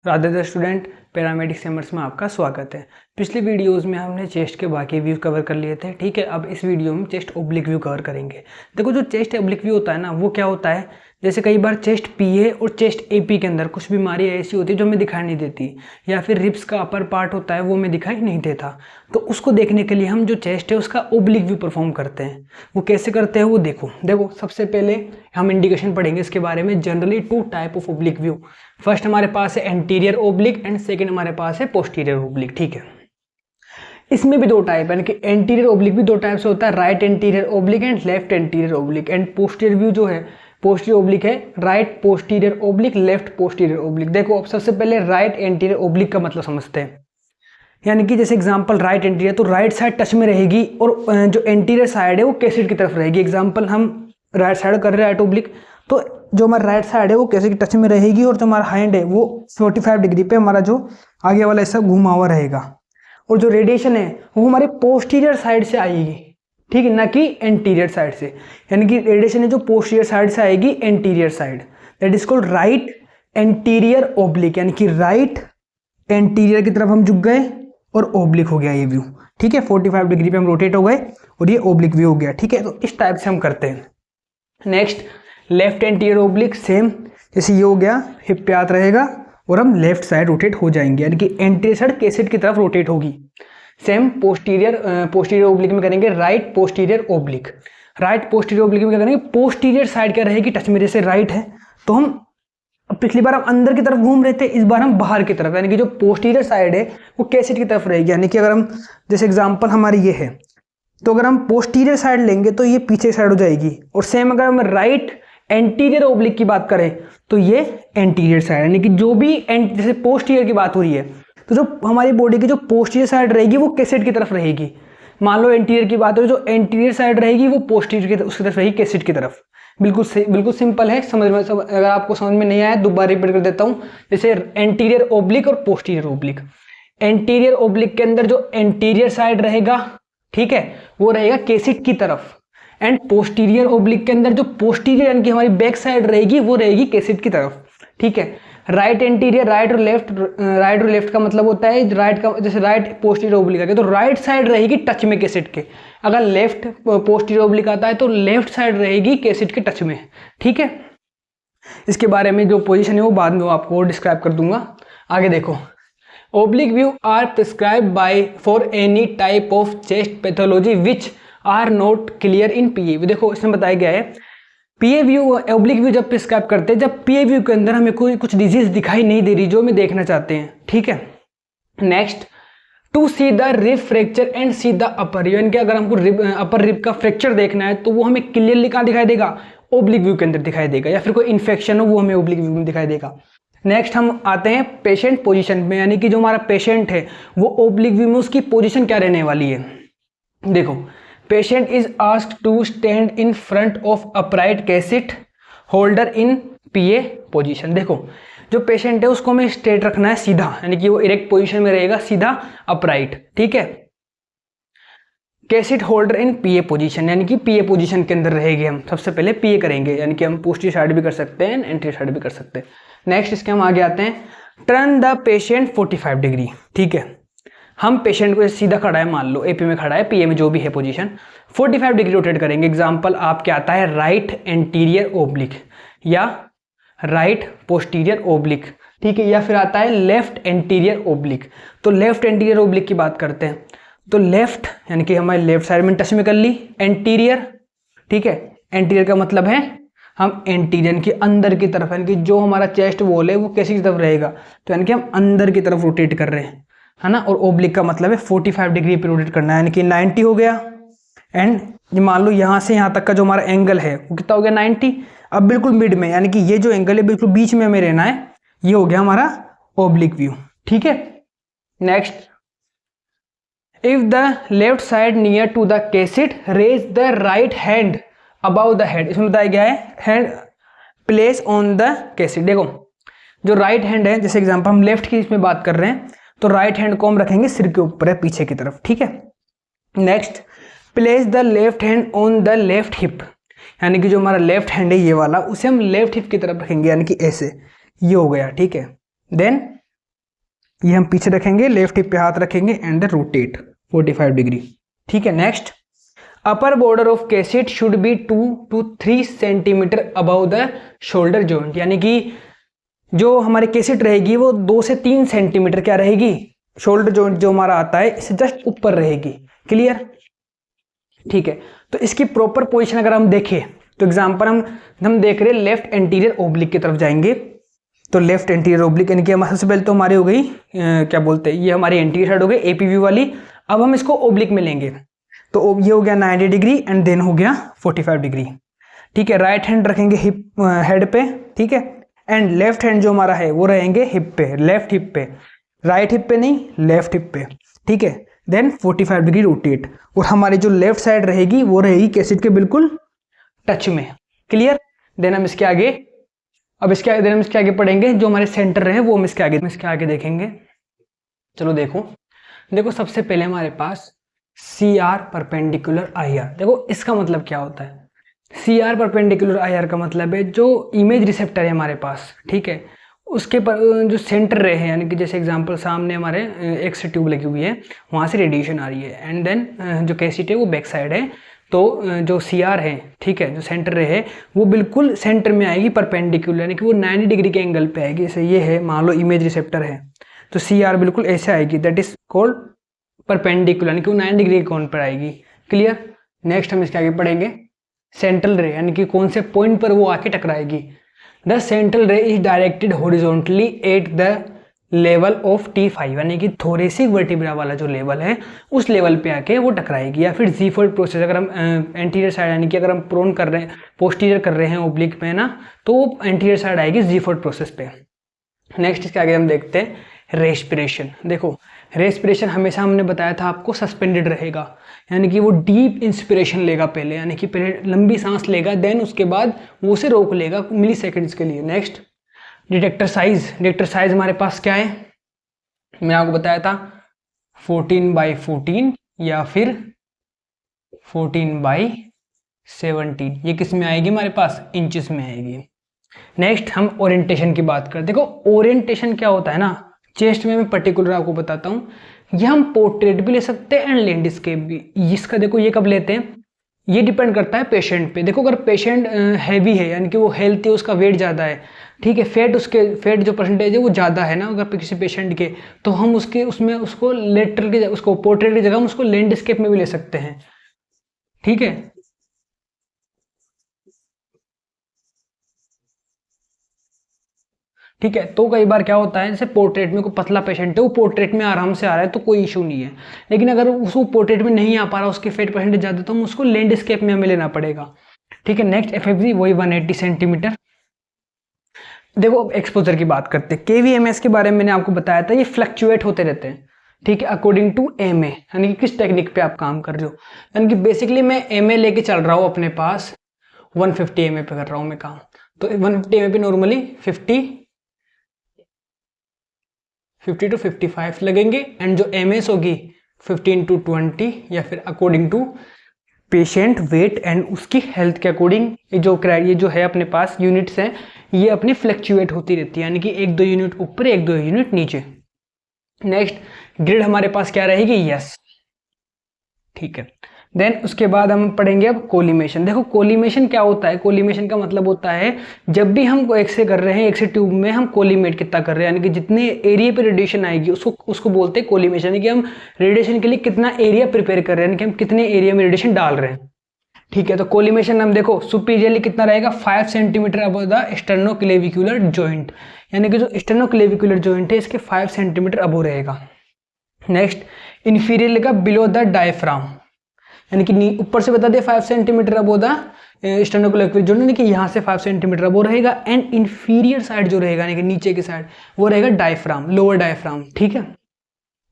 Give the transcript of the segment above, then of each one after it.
Radhe student, paramedic सेमर्स में आपका स्वागत है। पिछली वीडियोस में हमने चेस्ट के बाकी व्यू कवर कर लिए थे। ठीक है, अब इस वीडियो में चेस्ट ओब्लिक व्यू कवर करेंगे। देखो, जो चेस्ट ओब्लिक व्यू होता है ना, वो क्या होता है, जैसे कई बार चेस्ट पीए और चेस्ट एपी के अंदर कुछ बीमारी ऐसी होती है जो हमें दिखाई नहीं देती, या फिर रिब्स का अपर पार्ट होता है वो हमें दिखाई नहीं देता। तो उसको देखने के लिए हम जो चेस्ट है उसका ओब्लिक व्यू परफॉर्म करते हैं। वो कैसे करते हैं वो देखो सबसे पहले हम इंडिकेशन पढ़ेंगे इसके बारे में। Generally 2 type of oblique view. First हमारे पास है एंटीरियर ओब्लिक एंड सेकेंड हमारे पास है पोस्टीरियर ओब्लिक। ठीक है, इसमें भी 2 टाइप है, यानी कि एंटीरियर ओब्लिक भी 2 टाइप से होता है, right anterior oblique and left anterior oblique. And posterior view जो है, पोस्टीरियर ओब्लिक है right posterior oblique, left posterior oblique. देखो, अब सबसे पहले राइट एंटीरियर ओब्लिक का मतलब समझते हैं। यानी कि जैसे एग्जांपल राइट एंटीरियर, तो राइट साइड टच में रहेगी और जो एंटीरियर साइड है वो कैसेट की तरफ रहेगी। एग्जांपल हम राइट साइड कर रहे हैं राइट ओब्लिक, तो जो हमारा राइट साइड है वो कैसेट की टच में रहेगी, और जो हमारा हैंड है वो 45 डिग्री पे हमारा जो आगे वाला हिस्सा घुमा हुआ रहेगा, और जो रेडिएशन है वो हमारे पोस्टीरियर साइड से आएगी। ठीक है, ना कि एंटीरियर साइड से। यानी कि रेडिएशन है जो पोस्टीरियर साइड से आएगी anterior side, that is called right anterior oblique. यानी कि राइट एंटीरियर की तरफ हम झुक गए और ओब्लिक हो गया ये व्यू। ठीक है, 45 डिग्री पे हम रोटेट हो गए और ये ओब्लिक व्यू हो गया। ठीक है, तो इस टाइप से हम करते हैं। Next left anterior oblique, same जैसे ये हो गया, हिप पे हाथ रहेगा और हम लेफ्ट साइड रोटेट हो जाएंगे, यानी कि एंटीरियर साइड कैसेट की तरफ रोटेट होगी। सेम पोस्टीरियर ओब्लिक में करेंगे right posterior oblique. Right posterior oblique में क्या करेंगे, पोस्टीरियर साइड क्या रहेगी टच में, जैसे राइट है तो हम पिछली बार हम अंदर की तरफ घूम रहे थे, इस बार हम बाहर की तरफ, यानी कि जो पोस्टीरियर साइड है वो कैसेट की तरफ रहेगी। यानी कि अगर हम जैसे एग्जांपल हमारी ये है, तो अगर हम पोस्टीरियर साइड लेंगे तो ये पीछे साइड हो जाएगी। और सेम अगर हम राइट एंटीरियर ओब्लिक की बात करें तो ये एंटीरियर साइड, यानी कि जो भी जैसे पोस्टीरियर की बात हो रही है तो जो हमारी बॉडी की जो पोस्टीरियर साइड रहेगी वो कैसेट की तरफ रहेगी। मान लो एंटीरियर की बात हो, जो एंटीरियर साइड रहेगी वो पोस्टीरियर की उसकी तरफ रहेगी, कैसेट की तरफ। बिल्कुल सिंपल है, समझ में। अगर आपको समझ में नहीं आया दोबारा रिपीट कर देता हूँ। जैसे एंटीरियर ओब्लिक और पोस्टीरियर ओब्लिक। एंटीरियर ओब्लिक के अंदर जो एंटीरियर साइड रहेगा, ठीक है, वो रहेगा कैसेट की तरफ। एंड पोस्टीरियर ओब्लिक के अंदर जो पोस्टीरियर यानी कि हमारी बैक साइड रहेगी वो रहेगी कैसेट की तरफ। ठीक है, राइट एंटीरियर, राइट और लेफ्ट का मतलब होता है राइट का, जैसे राइट पोस्टीरियर ओब्लिक आ गया तो राइट साइड रहेगी टच में कैसेट के। अगर लेफ्ट पोस्टीरियर ओब्लिक आता है तो लेफ्ट साइड रहेगी कैसेट के टच में। ठीक है, इसके बारे में जो पोजीशन है वो बाद में आपको डिस्क्राइब कर दूंगा। आगे देखो, oblique view are prescribe by for any type of chest pathology which are not clear in PA view. देखो, इसमें बताया गया है पीए व्यू ओब्लिक व्यू जब प्रिस्क्राइब करते हैं, जब पीए व्यू के अंदर हमें कोई कुछ डिजीज दिखाई नहीं दे रही जो हमें देखना चाहते हैं। ठीक है, next to see the rib fracture and see the upper, यानी कि अगर हमको अपर रिब का फ्रैक्चर देखना है तो वो हमें क्लियरली कहाँ दिखाई देगा, ओब्लिक व्यू के अंदर दिखाई देगा। या फिर कोई इन्फेक्शन हो वो हमें ओब्लिक व्यू में दिखाई देगा। नेक्स्ट हम आते हैं पेशेंट पोजीशन में, यानी कि जो हमारा पेशेंट है वो ओब्लिक व्यू में उसकी पोजीशन क्या रहने वाली है। देखो, patient is asked to stand in front of upright cassette holder in PA position. देखो, जो पेशेंट है उसको हमें स्ट्रेट रखना है, सीधा, यानी कि वो इरेक्ट पोजीशन में रहेगा, सीधा अपराइट। ठीक है, cassette holder in PA position, यानी कि पीए पोजीशन के अंदर रहेंगे। हम सबसे पहले पीए करेंगे, यानी कि हम पोस्टीरियर साइड भी कर सकते हैं, एंटीरियर साइड भी कर सकते हैं। नेक्स्ट इसके हम आगे आते हैं, टर्न द पेशेंट 45 डिग्री। ठीक है, हम पेशेंट को सीधा खड़ा है, मान लो एपी में खड़ा है, पीए में जो भी है पोजीशन, 45 डिग्री रोटेट करेंगे। एग्जांपल आपके आता है राइट एंटीरियर ओब्लिक या राइट पोस्टीरियर ओब्लिक। ठीक है, या फिर आता है लेफ्ट एंटीरियर ओब्लिक। तो लेफ्ट एंटीरियर ओब्लिक की बात करते हैं, तो लेफ्ट यानी कि हमारे लेफ्ट साइड में टच में कर ली एंटीरियर। ठीक है, एंटीरियर का मतलब है हम एंटीरियर के अंदर की तरफ, यानी कि जो हमारा चेस्ट वॉल है वो कैसी की तरफ रहेगा, तो यानी कि हम अंदर की तरफ रोटेट कर रहे हैं, है ना। और ओब्लिक का मतलब है 45 डिग्री पे रोटेट करना है, यानी कि 90 हो गया। एंड मान लो यहाँ से यहाँ तक का जो हमारा एंगल है वो कितना हो गया, 90। अब बिल्कुल मिड में, यानी कि ये जो एंगल है बिल्कुल बीच में हमें रहना है, ये हो गया हमारा ओब्लिक व्यू। ठीक है, next, if the left side near to the cassette raise the right hand above the head. इसमें बताया गया है hand place on the cassette. देखो, जो राइट हैंड है, जैसे एग्जांपल हम लेफ्ट की इसमें बात कर रहे हैं, तो राइट हैंड को हम रखेंगे सिर के ऊपर है, पीछे की तरफ। ठीक है, next, place the left hand on the left hip, यानी कि जो हमारा लेफ्ट हैंड है ये वाला, उसे हम लेफ्ट हिप की तरफ रखेंगे, यानी कि ऐसे, ये हो गया। ठीक है, देन ये हम पीछे रखेंगे, लेफ्ट हिप पे हाथ रखेंगे एंड द रोटेट 45 डिग्री। ठीक है, next upper border of cassette should be 2 to 3 centimetre above the shoulder joint, यानी कि जो हमारी कैसेट रहेगी वो 2 से 3 सेंटीमीटर क्या रहेगी, शोल्डर जॉइंट जो हमारा आता है इससे जस्ट ऊपर रहेगी। क्लियर? ठीक है, तो इसकी प्रॉपर पोजीशन अगर हम देखें तो एग्जांपल हम देख रहे हैं लेफ्ट एंटीरियर ओब्लिक की तरफ जाएंगे। तो लेफ्ट एंटीरियर ओब्लिक यानी कि हम सबसे पहले तो हमारी हो गई क्या बोलते हैं, ये हमारी एंटीरियर साइड हो गई एपीवी वाली। अब हम इसको ओब्लिक में लेंगे तो ये हो गया 90 डिग्री एंड देन हो गया 45 डिग्री। ठीक है, राइट हैंड रखेंगे हिप हेड पे। ठीक है, एंड लेफ्ट हैंड जो हमारा है वो रहेंगे हिप पे, लेफ्ट हिप पे, राइट हिप पे नहीं, लेफ्ट हिप पे। ठीक है, देन 45 डिग्री रोटेट, और हमारी जो लेफ्ट साइड रहेगी वो रहेगी कैसेट के बिल्कुल टच में। क्लियर? देन हम इसके आगे पढ़ेंगे, जो हमारे सेंटर रहे वो हम इसके आगे देखेंगे। चलो देखो सबसे पहले हमारे पास C R perpendicular I R. देखो इसका मतलब क्या होता है, C R perpendicular I R का मतलब है जो इमेज रिसेप्टर है हमारे पास, ठीक है, उसके पर जो सेंटर रे है, यानी कि जैसे एग्जांपल सामने हमारे एक्स ट्यूब लगी हुई है, वहाँ से रेडिएशन आ रही है, एंड देन जो कैसेट है वो बैक साइड है। तो जो सी आर है, ठीक है, जो सेंटर रे है वो बिल्कुल सेंटर में आएगी परपेंडिकुलर, यानी कि वो 90 डिग्री के एंगल पे आएगी। जैसे ये है, मान लो इमेज रिसेप्टर है, तो सी आर बिल्कुल ऐसे आएगी, दैट इज कॉल्ड परपेंडिकुलर, यानी कि वो 90 डिग्री के कोण पर आएगी। क्लियर? नेक्स्ट हम इसके आगे पढ़ेंगे सेंट्रल रे, यानी कि कौन से पॉइंट पर वो आके टकराएगी। द सेंट्रल रे is directed horizontally at the level of T5, यानी कि थोरेसिक वर्टिब्रा वाला जो लेवल है उस लेवल पे आके वो टकराएगी। या फिर जी फोल्ड प्रोसेस, अगर हम एंटीरियर साइड, यानी कि अगर हम प्रोन कर रहे हैं, पोस्टीरियर कर रहे हैं ओब्लिक में ना, तो वो एंटीरियर साइड आएगी जी फोल्ड प्रोसेस पे। नेक्स्ट इसके आगे हम देखते हैं रेस्पिरेशन। देखो रेस्पिरेशन हमेशा हमने बताया था आपको सस्पेंडेड रहेगा, यानी कि वो डीप इंस्पिरेशन लेगा पहले, यानी कि पहले लंबी सांस लेगा, देन उसके बाद वो उसे रोक लेगा मिली सेकेंड्स के लिए। नेक्स्ट डिटेक्टर साइज हमारे पास क्या है, मैंने आपको बताया था 14/14 या फिर 14/17, ये किस में आएगी हमारे पास, इंचेस में आएगी। नेक्स्ट हम ओरिएंटेशन की बात करते हैं। देखो ओरिएंटेशन क्या होता है ना, चेस्ट में मैं पर्टिकुलर आपको बताता हूँ, ये हम पोर्ट्रेट भी ले सकते हैं एंड लैंडस्केप भी। इसका देखो ये कब लेते हैं, ये डिपेंड करता है पेशेंट पे। देखो अगर पेशेंट हैवी है, यानी कि वो हेल्थी है, उसका वेट ज़्यादा है, ठीक है, फैट जो परसेंटेज है वो ज़्यादा है ना अगर किसी पेशेंट के, तो हम उसको लेटरल के, उसको पोर्ट्रेट की जगह हम उसको लैंडस्केप में भी ले सकते हैं। ठीक है, ठीक है, तो कई बार क्या होता है, जैसे पोर्ट्रेट में कोई पतला पेशेंट है, वो पोर्ट्रेट में आराम से आ रहा है तो कोई इशू नहीं है, लेकिन अगर उसको पोर्ट्रेट में नहीं आ पा रहा, उसके फेट परसेंटेज ज़्यादा, तो हम उसको लैंडस्केप में हमें लेना पड़ेगा। ठीक है, नेक्स्ट एफएफजी वही 180 सेंटीमीटर। देखो एक्सपोजर की बात करते हैं, केवीएमएस के बारे में मैंने आपको बताया था, ये फ्लक्चुएट होते रहते हैं, ठीक है, अकॉर्डिंग टू एमए, यानी कि किस टेक्निक पे आप काम कर रहे हो। यानी कि बेसिकली मैं एमए लेके चल रहा हूँ अपने पास, 150 एमए पे कर रहा हूँ मैं काम, तो 150 एमए पे नॉर्मली 50 to 55 लगेंगे, एंड जो एमएस होगी 15 to 20, या फिर according to patient weight and उसकी हेल्थ के अकॉर्डिंग ये जो है अपने पास यूनिट्स हैं, ये अपनी फ्लक्चुएट होती रहती है, यानी कि 1-2 यूनिट ऊपर 1-2 यूनिट नीचे। नेक्स्ट ग्रिड हमारे पास क्या रहेगी, यस, ठीक है। देन उसके बाद हम पढ़ेंगे अब कोलिमेशन। देखो कोलिमेशन क्या होता है, कोलिमेशन का मतलब होता है जब भी हम एक्सरे कर रहे हैं, एक्सरे ट्यूब में हम कोलिमेट कितना कर रहे हैं, यानी कि जितने एरिया पे रेडिएशन आएगी उसको बोलते हैं कोलिमेशन, यानी कि हम रेडिएशन के लिए कितना एरिया प्रिपेयर कर रहे हैं, यानी कि हम कितने एरिया में रेडिएशन डाल रहे हैं। ठीक है, तो कोलिमेशन हम देखो सुपीरियरली कितना रहेगा, 5 सेंटीमीटर अबव द स्टेर्नोक्लेविकुलर जॉइंट, यानी कि जो स्टेर्नोक्लेविकुलर जॉइंट है इसके 5 सेंटीमीटर अबव रहेगा। नेक्स्ट इन्फीरियर लेगा बिलो द डायफ्राम, यानी कि ऊपर से बता दे 5 सेंटीमीटर अबव द स्टेर्नोक्लेविकुलर जॉइंट, यानी कि यहाँ से 5 सेंटीमीटर अबव रहेगा, एंड इन्फीरियर साइड जो रहेगा यानी कि नीचे की साइड वो रहेगा डायफ्राम, लोअर डायफ्राम। ठीक है,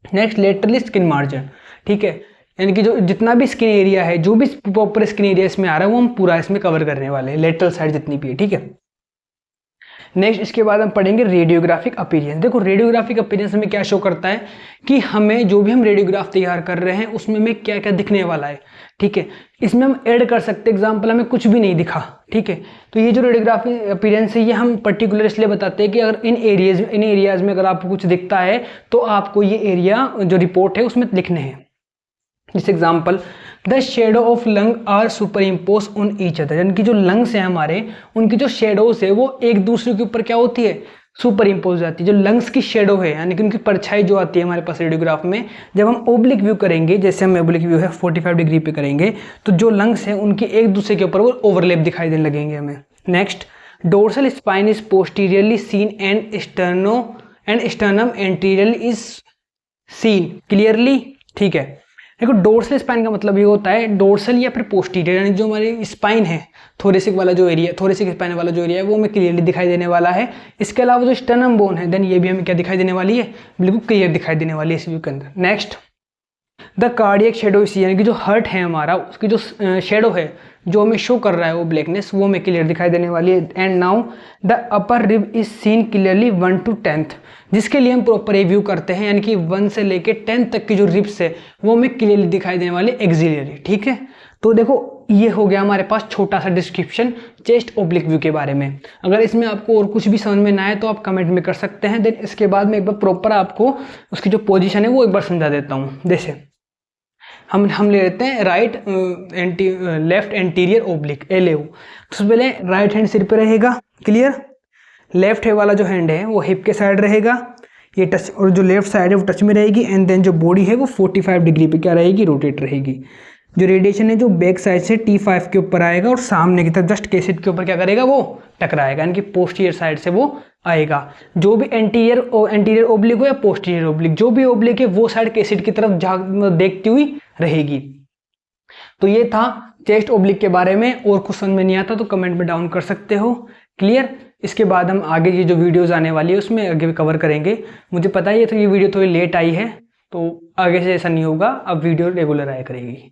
नेक्स्ट लेटरली स्किन मार्जिन, ठीक है, यानी कि जो जितना भी स्किन एरिया है, जो भी प्रॉपर स्किन एरिया इसमें आ रहा है वो हम पूरा इसमें कवर करने वाले हैं, लेटरल साइड जितनी भी है। ठीक है, नेक्स्ट इसके बाद हम पढ़ेंगे रेडियोग्राफिक अपीयरेंस। देखो रेडियोग्राफिक अपीयरेंस में क्या शो करता है कि हमें जो भी हम रेडियोग्राफ तैयार कर रहे हैं उसमें हमें क्या क्या दिखने वाला है, ठीक है। इसमें हम ऐड कर सकते हैं, एग्जाम्पल हमें कुछ भी नहीं दिखा, ठीक है, तो ये जो रेडियोग्राफिक अपीयरेंस है ये हम पर्टिकुलर इसलिए बताते हैं कि अगर इन एरियाज में अगर आपको कुछ दिखता है तो आपको ये एरिया जो रिपोर्ट है उसमें लिखने हैं। जिस example the shadow of lung are superimpose on each other, यानी कि जो लंग्स हैं हमारे उनकी जो शेडोज है वो एक दूसरे के ऊपर क्या होती है, सुपर इम्पोज जाती है। जो लंग्स की शेडो है यानी कि उनकी परछाई जो आती है हमारे पास रेडियोग्राफ में, जब हम ओब्लिक व्यू करेंगे, जैसे हम ओब्लिक व्यू है 45 डिग्री पे करेंगे तो जो लंग्स हैं उनकी एक दूसरे के ऊपर वो ओवरलैप दिखाई देने लगेंगे हमें। Next dorsal spine is posteriorly seen and sternum anteriorly is seen clearly, ठीक है। देखो डोर्सल स्पाइन का मतलब ये होता है डोर्सल या फिर पोस्टीरियर, यानी जो हमारी स्पाइन है, थोरेसिक वाला जो एरिया, थोरेसिक स्पाइन वाला जो एरिया है वो हमें क्लियरली दिखाई देने वाला है। इसके अलावा जो स्टर्नम बोन है देन ये भी हमें क्या दिखाई देने वाली है, बिल्कुल क्लियर दिखाई देने वाली है इस व्यू के अंदर। नेक्स्ट द कार्डियक शेडो, यानी कि जो हर्ट है हमारा उसकी जो शेडो है जो हमें शो कर रहा है वो ब्लैकनेस, वो हमें क्लियर दिखाई देने वाली है। And now the upper rib is seen clearly 1 to 10th, जिसके लिए हम प्रॉपर रिव्यू करते हैं, यानी कि 1 से लेके 10 तक की जो रिब्स है वो हमें क्लियरली दिखाई देने वाली एक्सिलरी, ठीक है। तो देखो ये हो गया हमारे पास छोटा सा डिस्क्रिप्शन चेस्ट ओब्लिक व्यू के बारे में। अगर इसमें आपको और कुछ भी समझ में ना आए तो आप कमेंट में कर सकते हैं। देन इसके बाद में एक बार प्रॉपर आपको उसकी जो पोजीशन है वो एक बार समझा देता हूँ। जैसे हम ले लेते हैं लेफ्ट एंटीरियर ओब्लिक LAO, तो सबसे पहले राइट हैंड सिर पे रहेगा, क्लियर। लेफ्ट है वाला जो हैंड है वो हिप के साइड रहेगा, ये टच, और जो लेफ्ट साइड है वो टच में रहेगी। एंड देन जो बॉडी है वो 45 डिग्री पे क्या रहेगी, रोटेट रहेगी। जो रेडिएशन है जो बैक साइड से T5 के ऊपर आएगा और सामने की तरफ जस्ट कैसेट के ऊपर क्या करेगा, वो टकराएगा, यानी कि पोस्टीरियर साइड से वो आएगा। जो भी एंटीरियर ओब्लिक हो या पोस्टीरियर ओब्लिक, जो भी ओब्लिक है वो साइड कैसेट की तरफ देखती हुई रहेगी। तो ये था चेस्ट ओब्लिक के बारे में। और कुछ समझ में नहीं आता तो कमेंट में डाउन कर सकते हो, क्लियर। इसके बाद हम आगे की जो वीडियोस आने वाली है उसमें आगे भी कवर करेंगे। मुझे पता ही है तो ये वीडियो थोड़ी लेट आई है, तो आगे से ऐसा नहीं होगा, अब वीडियो रेगुलर आया करेगी।